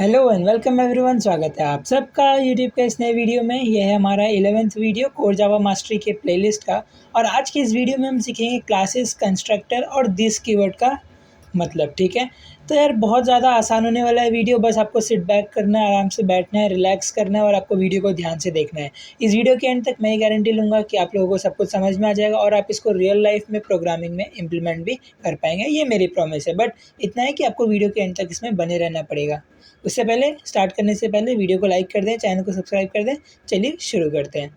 Hello and welcome everyone. स्वागत है आप सबका यूट्यूब के इस नए वीडियो में। यह है हमारा 11th video core Java mastery के प्लेलिस्ट का। और आज की इस वीडियो में हम सीखेंगे क्लासेस, कंस्ट्रक्टर और दिस कीवर्ड का मतलब। ठीक है, तो यार बहुत ज़्यादा आसान होने वाला है वीडियो। बस आपको सिट बैक करना है, आराम से बैठना है, रिलैक्स करना है और आपको वीडियो को ध्यान से देखना है। इस वीडियो के एंड तक मैं गारंटी लूँगा कि आप लोगों को सब कुछ समझ में आ जाएगा और आप इसको रियल लाइफ में प्रोग्रामिंग में इम्प्लीमेंट भी कर पाएंगे। ये मेरी प्रॉमिस है। बट इतना है कि आपको वीडियो के एंड तक इसमें बने रहना पड़ेगा। उससे पहले, स्टार्ट करने से पहले वीडियो को लाइक कर दें, चैनल को सब्सक्राइब कर दें। चलिए शुरू करते हैं।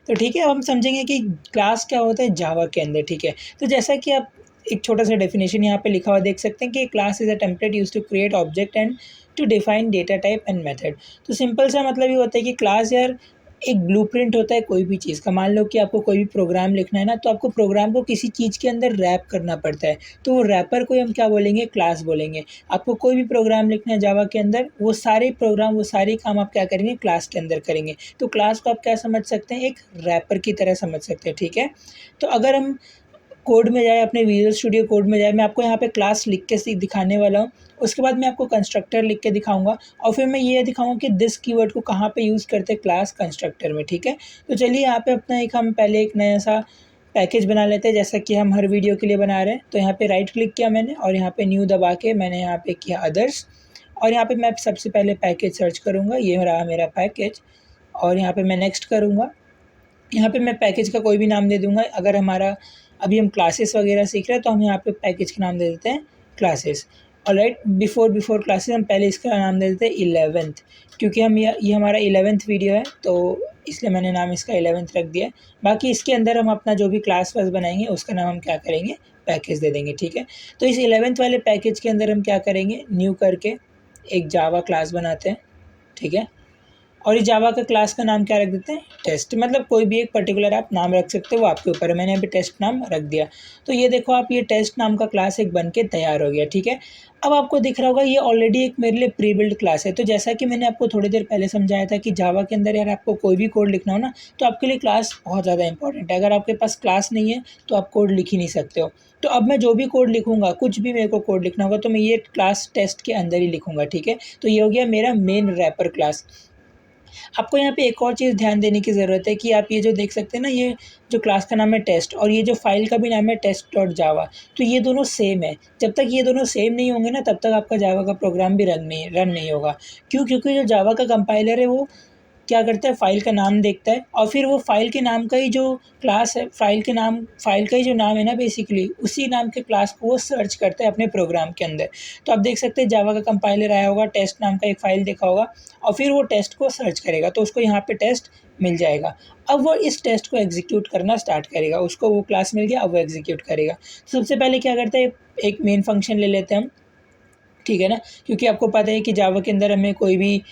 तो ठीक है, अब हम समझेंगे कि क्लास क्या होता है जावा के अंदर। ठीक है, तो जैसा कि आप एक छोटा सा डेफिनेशन यहाँ पे लिखा हुआ देख सकते हैं कि class is a template use to create object and to define data type and method. तो सिंपल सा मतलब ये होता है कि क्लास यार एक ब्लूप्रिंट होता है कोई भी चीज़ का। मान लो कि आपको कोई भी प्रोग्राम लिखना है ना, तो आपको प्रोग्राम को किसी चीज़ के अंदर रैप करना पड़ता है। तो वो रैपर को हम क्या बोलेंगे? क्लास बोलेंगे। आपको कोई भी प्रोग्राम लिखना है जावा के अंदर, वो सारे प्रोग्राम, वो सारे काम आप क्या करेंगे? क्लास के अंदर करेंगे। तो क्लास को आप क्या समझ सकते हैं? एक रैपर की तरह समझ सकते हैं। ठीक है, तो अगर हम कोड में जाए, अपने विजुअल स्टूडियो कोड में जाए, मैं आपको यहाँ पे क्लास लिख के दिखाने वाला हूँ। उसके बाद मैं आपको कंस्ट्रक्टर लिख के दिखाऊंगा और फिर मैं ये दिखाऊंगा कि दिस कीवर्ड को कहाँ पे यूज़ करते हैं क्लास कंस्ट्रक्टर में। ठीक है, तो चलिए यहाँ पे अपना हम पहले एक नया सा पैकेज बना लेते हैं, जैसा कि हम हर वीडियो के लिए बना रहे हैं। तो यहाँ पे राइट क्लिक किया मैंने और यहाँ पे न्यू दबा के मैंने यहाँ पे किया अदर्स। और यहाँ पे मैं सबसे पहले पैकेज सर्च करूँगा, ये रहा मेरा पैकेज। और यहाँ पे मैं नेक्स्ट करूँगा। यहाँ पे मैं पैकेज का कोई भी नाम दे दूँगा। अगर हमारा अभी हम क्लासेस वगैरह सीख रहे हैं तो हम यहाँ पे पैकेज का नाम दे देते हैं क्लासेस। ऑलराइट, बिफोर क्लासेस हम पहले इसका नाम दे देते हैं 11th, क्योंकि हम ये हमारा 11th वीडियो है, तो इसलिए मैंने नाम इसका 11th रख दिया है। बाकी इसके अंदर हम अपना जो भी क्लास वास बनाएंगे उसका नाम हम क्या करेंगे? पैकेज दे देंगे। ठीक है, तो इस 11th वाले पैकेज के अंदर हम क्या करेंगे? न्यू करके एक जावा क्लास बनाते हैं। ठीक है, और इस जावा का क्लास का नाम क्या रख देते हैं? टेस्ट। मतलब कोई भी एक पर्टिकुलर आप नाम रख सकते हो, वो आपके ऊपर है। मैंने अभी टेस्ट नाम रख दिया। तो ये देखो आप, ये टेस्ट नाम का क्लास एक बन के तैयार हो गया। ठीक है, अब आपको दिख रहा होगा ये ऑलरेडी एक मेरे लिए प्री बिल्ड क्लास है। तो जैसा कि मैंने आपको थोड़ी देर पहले समझाया था कि जावा के अंदर यार आपको कोई भी कोड लिखना हो ना, तो आपके लिए क्लास बहुत ज़्यादा इंपॉर्टेंट है। अगर आपके पास क्लास नहीं है तो आप कोड लिख ही नहीं सकते हो। तो अब मैं जो भी कोड लिखूंगा, कुछ भी मेरे को कोड लिखना होगा, तो मैं ये क्लास टेस्ट के अंदर ही लिखूंगा। ठीक है, तो ये हो गया मेरा मेन रैपर क्लास। आपको यहाँ पे एक और चीज़ ध्यान देने की ज़रूरत है कि आप ये जो देख सकते हैं ना, ये जो क्लास का नाम है टेस्ट और ये जो फाइल का भी नाम है test.java, तो ये दोनों सेम है। जब तक ये दोनों सेम नहीं होंगे ना, तब तक आपका जावा का प्रोग्राम भी रन नहीं होगा। क्यों? क्योंकि जो जावा का कंपाइलर है वो क्या करता है? फ़ाइल का नाम देखता है और फिर वो फ़ाइल के नाम का ही जो क्लास है, फ़ाइल का ही जो नाम है ना, बेसिकली उसी नाम के क्लास को वो सर्च करता है अपने प्रोग्राम के अंदर। तो आप देख सकते हैं जावा का कंपाइलर आया होगा, टेस्ट नाम का एक फ़ाइल देखा होगा और फिर वो टेस्ट को सर्च करेगा, तो उसको यहाँ पे टेस्ट मिल जाएगा। अब वो इस टेस्ट को एग्जीक्यूट करना स्टार्ट करेगा। उसको वो क्लास मिल गया, अब वो एग्जीक्यूट करेगा। तो सबसे पहले क्या करता है? एक मेन फंक्शन ले लेते हैं हम। ठीक है ना, क्योंकि आपको पता है कि जावा के अंदर हमें कोई भी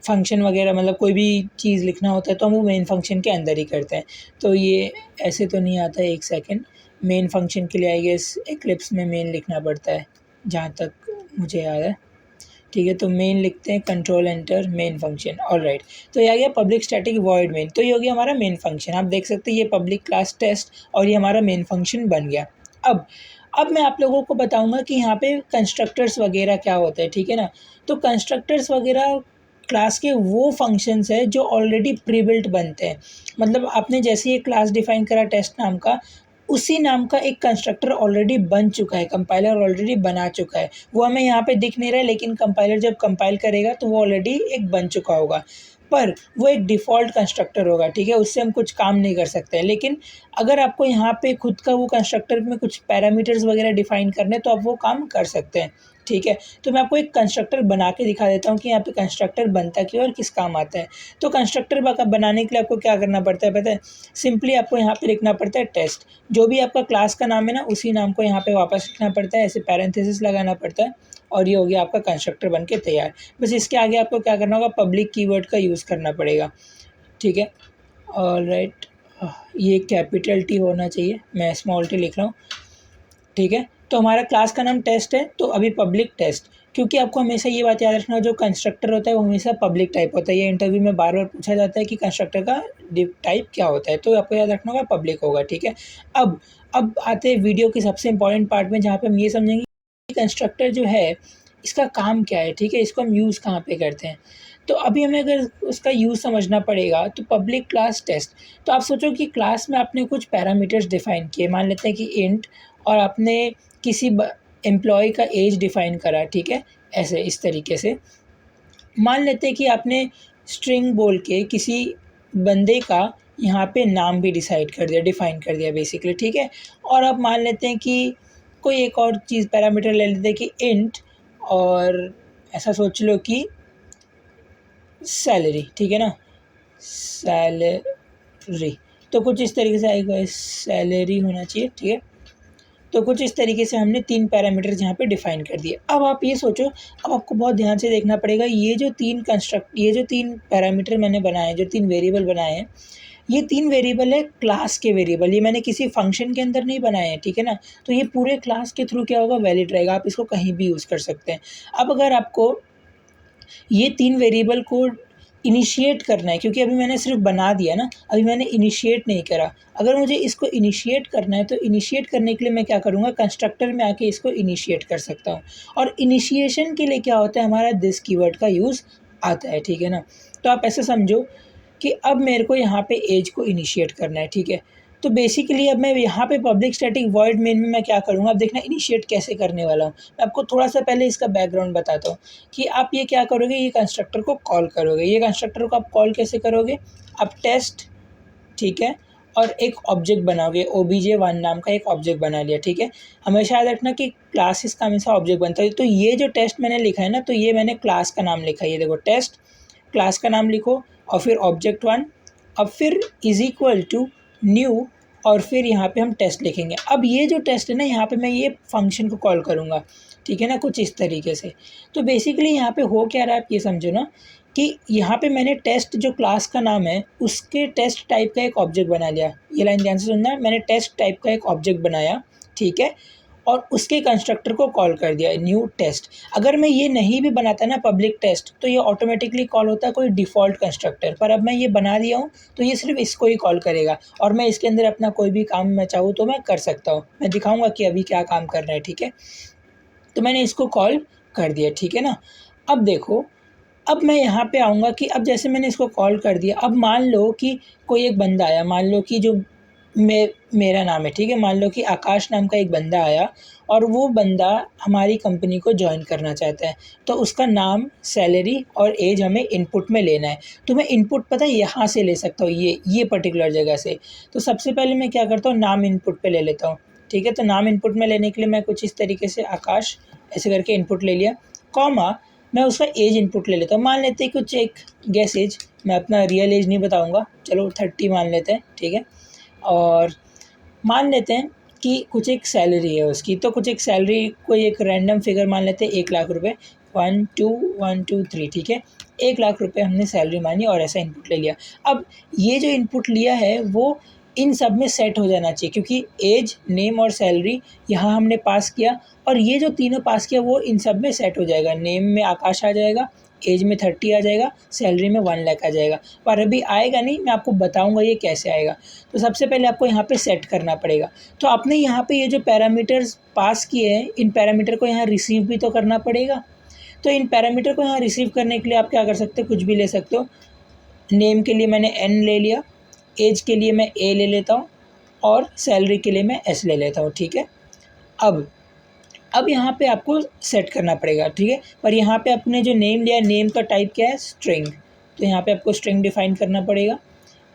फंक्शन वगैरह, मतलब कोई भी चीज़ लिखना होता है तो हम वो मेन फंक्शन के अंदर ही करते हैं। तो ये ऐसे तो नहीं आता है, एक सेकंड। मेन फंक्शन के लिए आई गेस एक्लिप्स में मेन लिखना पड़ता है, जहाँ तक मुझे याद है। ठीक है, तो मेन लिखते हैं, control enter, main function. Alright, तो ये आ गया पब्लिक स्टैटिक वॉइड मेन। तो ये हो गया हमारा मेन फंक्शन। आप देख सकते हैं ये पब्लिक क्लास टेस्ट और ये हमारा मेन फंक्शन बन गया। अब अब मैं आप लोगों को बताऊंगा कि यहाँ पे कंस्ट्रक्टर्स वगैरह क्या होते हैं। ठीक है ना, तो कंस्ट्रक्टर्स वगैरह क्लास के वो फंक्शंस है जो ऑलरेडी प्री बिल्ट बनते हैं। मतलब आपने जैसे ये क्लास डिफाइन करा टेस्ट नाम का, उसी नाम का एक कंस्ट्रक्टर ऑलरेडी बन चुका है, कंपाइलर ऑलरेडी बना चुका है। वो हमें यहाँ पे दिख नहीं रहा है, लेकिन कंपाइलर जब कंपाइल करेगा तो वो ऑलरेडी एक बन चुका होगा। पर वो एक डिफ़ॉल्ट कंस्ट्रक्टर होगा। ठीक है, उससे हम कुछ काम नहीं कर सकते हैं। लेकिन अगर आपको यहाँ पे खुद का वो कंस्ट्रक्टर में कुछ पैरामीटर्स वगैरह डिफ़ाइन करने, तो आप वो काम कर सकते हैं। ठीक है, तो मैं आपको एक कंस्ट्रक्टर बना के दिखा देता हूँ कि यहाँ पे कंस्ट्रक्टर बनता क्यों और किस काम आता है। तो कंस्ट्रक्टर बनाने के लिए आपको क्या करना पड़ता है पता है? सिंपली आपको यहाँ पे लिखना पड़ता है टेस्ट। जो भी आपका क्लास का नाम है ना, उसी नाम को यहाँ पे वापस लिखना पड़ता है, ऐसे पैरेंथेसिस लगाना पड़ता है और ये हो गया आपका कंस्ट्रक्टर बन के तैयार। बस इसके आगे आपको क्या करना होगा? पब्लिक कीवर्ड का यूज़ करना पड़ेगा। ठीक है, ऑलराइट, ये कैपिटल टी होना चाहिए, मैं स्मॉल टी लिख रहा हूँ। ठीक है, तो हमारा क्लास का नाम टेस्ट है, तो अभी पब्लिक टेस्ट। क्योंकि आपको हमेशा ये बात याद रखना, जो कंस्ट्रक्टर होता है वो हमेशा पब्लिक टाइप होता है। ये इंटरव्यू में बार बार पूछा जाता है कि कंस्ट्रक्टर का टाइप क्या होता है, तो आपको याद रखना होगा पब्लिक होगा। ठीक है, अब आते हैं वीडियो के सबसे इंपॉर्टेंट पार्ट में, जहाँ पे हम ये समझेंगे कि कंस्ट्रक्टर जो है इसका काम क्या है, ठीक है, इसको हम यूज़ कहाँ पे करते हैं। तो अभी हमें अगर उसका यूज़ समझना पड़ेगा तो पब्लिक क्लास टेस्ट, तो आप सोचो कि क्लास में आपने कुछ पैरामीटर्स डिफ़ाइन किए, मान लेते हैं कि इंट, और आपने किसी एम्प्लॉय का एज डिफ़ाइन करा, ठीक है, ऐसे इस तरीके से। मान लेते हैं कि आपने स्ट्रिंग बोल के किसी बंदे का यहाँ पे नाम भी डिफ़ाइन कर दिया बेसिकली, ठीक है। और अब मान लेते हैं कि कोई एक और चीज़ पैरामीटर ले लेते हैं कि इंट, और ऐसा सोच लो कि सैलरी, ठीक है ना, सैलरी, तो कुछ इस तरीके से आएगा, सैलरी होना चाहिए, ठीक है। तो कुछ इस तरीके से हमने 3 पैरामीटर्स यहाँ पे डिफ़ाइन कर दिए। अब आप ये सोचो, अब आपको बहुत ध्यान से देखना पड़ेगा, ये जो 3 पैरामीटर मैंने बनाए, जो 3 वेरिएबल बनाए हैं, ये 3 वेरिएबल है क्लास के वेरिएबल, ये मैंने किसी फ़ंक्शन के अंदर नहीं बनाए हैं, ठीक है ना। तो ये पूरे क्लास के थ्रू क्या होगा, वैलिड रहेगा, आप इसको कहीं भी यूज़ कर सकते हैं। अब अगर आपको ये 3 वेरिएबल को इनिशिएट करना है, क्योंकि अभी मैंने सिर्फ बना दिया ना, अभी मैंने इनिशिएट नहीं करा। अगर मुझे इसको इनिशिएट करना है तो इनिशिएट करने के लिए मैं क्या करूँगा, कंस्ट्रक्टर में आके इसको इनिशिएट कर सकता हूँ। और इनिशिएशन के लिए क्या होता है, हमारा दिस कीवर्ड का यूज़ आता है, ठीक है ना। तो आप ऐसे समझो कि अब मेरे को यहाँ पे एज को इनिशिएट करना है, ठीक है। तो बेसिकली अब मैं यहाँ पे पब्लिक स्टैटिक वॉइड मेन में मैं क्या करूँगा, अब देखना इनिशिएट कैसे करने वाला हूँ। मैं आपको थोड़ा-सा पहले इसका बैकग्राउंड बताता हूँ कि आप ये क्या करोगे, ये कंस्ट्रक्टर को कॉल करोगे। ये कंस्ट्रक्टर को आप कॉल कैसे करोगे, आप टेस्ट, ठीक है, और एक ऑब्जेक्ट बनाओगे, obj1 नाम का एक ऑब्जेक्ट बना लिया, ठीक है। हमेशा याद रखना कि क्लासेस का हमेशा ऑब्जेक्ट बनता है। तो ये जो टेस्ट मैंने लिखा है ना, तो ये मैंने क्लास का नाम लिखा है, ये देखो टेस्ट, क्लास का नाम लिखो और फिर ऑब्जेक्ट1, अब फिर इज़ इक्वल टू न्यू, और फिर यहाँ पे हम टेस्ट लिखेंगे। अब ये जो टेस्ट है ना, यहाँ पे मैं ये फंक्शन को कॉल करूँगा, ठीक है ना, कुछ इस तरीके से। तो बेसिकली यहाँ पे हो क्या रहा है, आप ये समझो ना कि यहाँ पे मैंने टेस्ट जो क्लास का नाम है उसके टेस्ट टाइप का एक ऑब्जेक्ट बना लिया। ये लाइन ध्यान से सुनना, मैंने टेस्ट टाइप का एक ऑब्जेक्ट बनाया, ठीक है, और उसके कंस्ट्रक्टर को कॉल कर दिया न्यू टेस्ट। अगर मैं ये नहीं भी बनाता ना पब्लिक टेस्ट, तो ये ऑटोमेटिकली कॉल होता है कोई डिफ़ॉल्ट कंस्ट्रक्टर, पर अब मैं ये बना दिया हूँ तो ये सिर्फ इसको ही कॉल करेगा, और मैं इसके अंदर अपना कोई भी काम मैं चाहूँ तो मैं कर सकता हूँ। मैं दिखाऊँगा कि अभी क्या काम करना है, ठीक है। तो मैंने इसको कॉल कर दिया, ठीक है ना। अब देखो, अब मैं यहाँ पे आऊँगा कि अब जैसे मैंने इसको कॉल कर दिया, अब मान लो कि कोई एक बंदा आया, मान लो कि जो मेरा नाम है, ठीक है, मान लो कि आकाश नाम का एक बंदा आया और वो बंदा हमारी कंपनी को जॉइन करना चाहता है। तो उसका नाम, सैलरी और एज हमें इनपुट में लेना है। तो मैं इनपुट पता है यहाँ से ले सकता हूँ, ये पर्टिकुलर जगह से। तो सबसे पहले मैं क्या करता हूँ, नाम इनपुट पे ले लेता हूँ, ठीक है। तो नाम इनपुट में लेने के लिए मैं कुछ इस तरीके से आकाश ऐसे करके इनपुट ले लिया, कॉमा मैं उसका एज इनपुट ले लेता हूँ। मान लेते हैं कुछ एक गेस एज, मैं अपना रियल एज नहीं बताऊँगा, चलो 30 मान लेते हैं, ठीक है। और मान लेते हैं कि कुछ एक सैलरी है उसकी, तो कुछ एक सैलरी, कोई एक रैंडम फिगर मान लेते हैं 1,00,000 रुपये, 1 2 1 2 3, ठीक है। 1,00,000 रुपये हमने सैलरी मानी और ऐसा इनपुट ले लिया। अब ये जो इनपुट लिया है वो इन सब में सेट हो जाना चाहिए, क्योंकि एज, नेम और सैलरी यहाँ हमने पास किया, और ये जो तीनों पास किया वो इन सब में सेट हो जाएगा। नेम में आकाश आ जाएगा, एज में 30 आ जाएगा, सैलरी में 1,00,000 आ जाएगा। पर अभी आएगा नहीं, मैं आपको बताऊँगा ये कैसे आएगा। तो सबसे पहले आपको यहाँ पे सेट करना पड़ेगा। तो आपने यहाँ पे ये जो पैरामीटर्स पास किए हैं, इन पैरामीटर को यहाँ रिसीव भी तो करना पड़ेगा। तो इन पैरामीटर को यहाँ रिसीव करने के लिए आप क्या कर सकते हो, कुछ भी ले सकते हो। नेम के लिए मैंने एन ले लिया, एज के लिए मैं ए ले लेता हूँ, और सैलरी के लिए मैं एस ले लेता हूँ, ठीक है। अब यहाँ पे आपको सेट करना पड़ेगा, ठीक है। पर यहाँ पे आपने जो नेम लिया, नेम का टाइप क्या है, स्ट्रिंग, तो यहाँ पे आपको स्ट्रिंग डिफाइन करना पड़ेगा।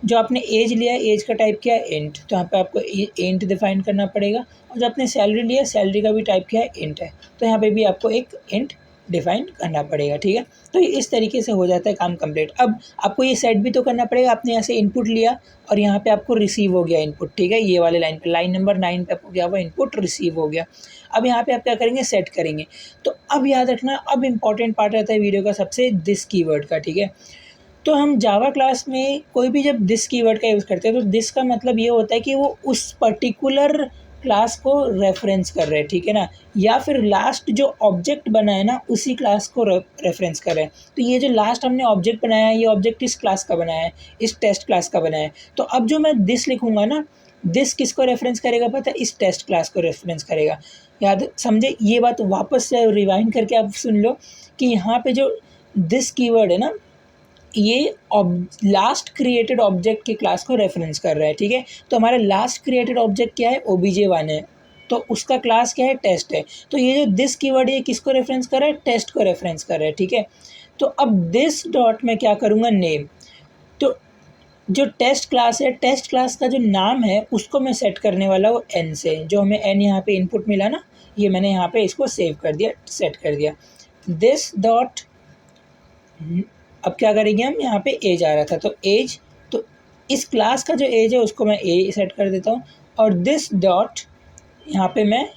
जो आपने एज लिया, एज का टाइप क्या है, इंट, तो यहाँ पे आपको इंट डिफाइन करना पड़ेगा। और जो आपने सैलरी लिया, सैलरी का भी टाइप क्या है, इंट है, तो यहाँ पे भी आपको एक इंट डिफाइन करना पड़ेगा, ठीक है। तो इस तरीके से हो जाता है काम कंप्लीट। अब आपको ये सेट भी तो करना पड़ेगा, आपने यहाँ से इनपुट लिया और यहाँ पे आपको रिसीव हो गया इनपुट, ठीक है। ये वाले लाइन पे, लाइन नंबर 9 पे आपको क्या हुआ, इनपुट रिसीव हो गया। अब यहाँ पे आप क्या करेंगे, सेट करेंगे। तो अब याद रखना, अब इम्पॉर्टेंट पार्ट रहता है वीडियो का सबसे, दिस कीवर्ड का, ठीक है। तो हम जावा क्लास में कोई भी जब दिस कीवर्ड का यूज़ करते हैं, तो दिस का मतलब ये होता है कि वो उस पर्टिकुलर क्लास को रेफरेंस कर रहे हैं, ठीक है ना, या फिर लास्ट जो ऑब्जेक्ट बना है ना उसी क्लास को रेफरेंस कर रहे हैं। तो ये जो लास्ट हमने ऑब्जेक्ट बनाया है, ये ऑब्जेक्ट इस क्लास का बनाया है, इस टेस्ट क्लास का बनाया है। तो अब जो मैं दिस लिखूंगा ना, दिस किसको रेफरेंस करेगा पता है, इस टेस्ट क्लास को रेफरेंस करेगा। याद समझे ये बात, वापस से रिवाइंड करके आप सुन लो कि यहाँ पे जो दिस कीवर्ड है ना, ये लास्ट क्रिएटेड ऑब्जेक्ट के क्लास को रेफरेंस कर रहा है, ठीक है। तो हमारा लास्ट क्रिएटेड ऑब्जेक्ट क्या है, obj1 है, तो उसका क्लास क्या है, टेस्ट है। तो ये जो दिस कीवर्ड है किसको रेफरेंस कर रहा है, टेस्ट को रेफरेंस कर रहा है, ठीक है। तो अब दिस डॉट में क्या करूँगा, नेम। तो जो टेस्ट क्लास है, टेस्ट क्लास का जो नाम है उसको मैं सेट करने वाला हूँ n से, जो हमें n यहाँ पे इनपुट मिला ना, ये मैंने यहाँ पे इसको सेव कर दिया, सेट कर दिया। दिस डॉट, अब क्या करेंगे हम, यहाँ पे एज आ रहा था तो एज, तो इस क्लास का जो एज है उसको मैं ए सेट कर देता हूँ, और दिस डॉट यहाँ पे मैं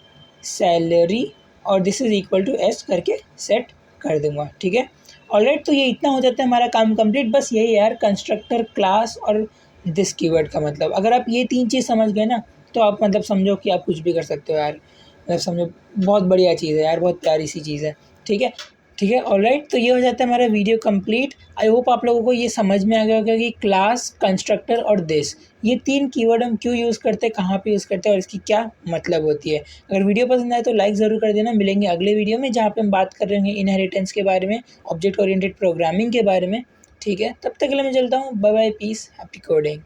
सैलरी और this is equal to S करके सेट कर दूंगा, ठीक है। ऑलराइट, तो ये इतना हो जाता है हमारा काम कंप्लीट। बस यही यार, कंस्ट्रक्टर, क्लास और दिस कीवर्ड का मतलब, अगर आप ये 3 चीज़ समझ गए ना, तो आप मतलब समझो कि आप कुछ भी कर सकते हो यार, मतलब समझो बहुत बढ़िया चीज़ है यार, बहुत प्यारी सी चीज़ है, ठीक है। ठीक है, ऑलराइट, तो ये हो जाता है हमारा वीडियो कंप्लीट। आई होप आप लोगों को ये समझ में आ गया होगा कि क्लास, कंस्ट्रक्टर और दिस, ये 3 कीवर्ड हम क्यों यूज़ करते हैं, कहाँ पे यूज़ करते हैं और इसकी क्या मतलब होती है। अगर वीडियो पसंद आए तो लाइक ज़रूर कर देना। मिलेंगे अगले वीडियो में जहाँ पे हम बात कर रहे होंगे इनहेरिटेंस के बारे में, ऑब्जेक्ट ओरिएंटेड प्रोग्रामिंग के बारे में, ठीक है। तब तक के लिए मैं चलता हूँ, bye bye, peace, happy coding.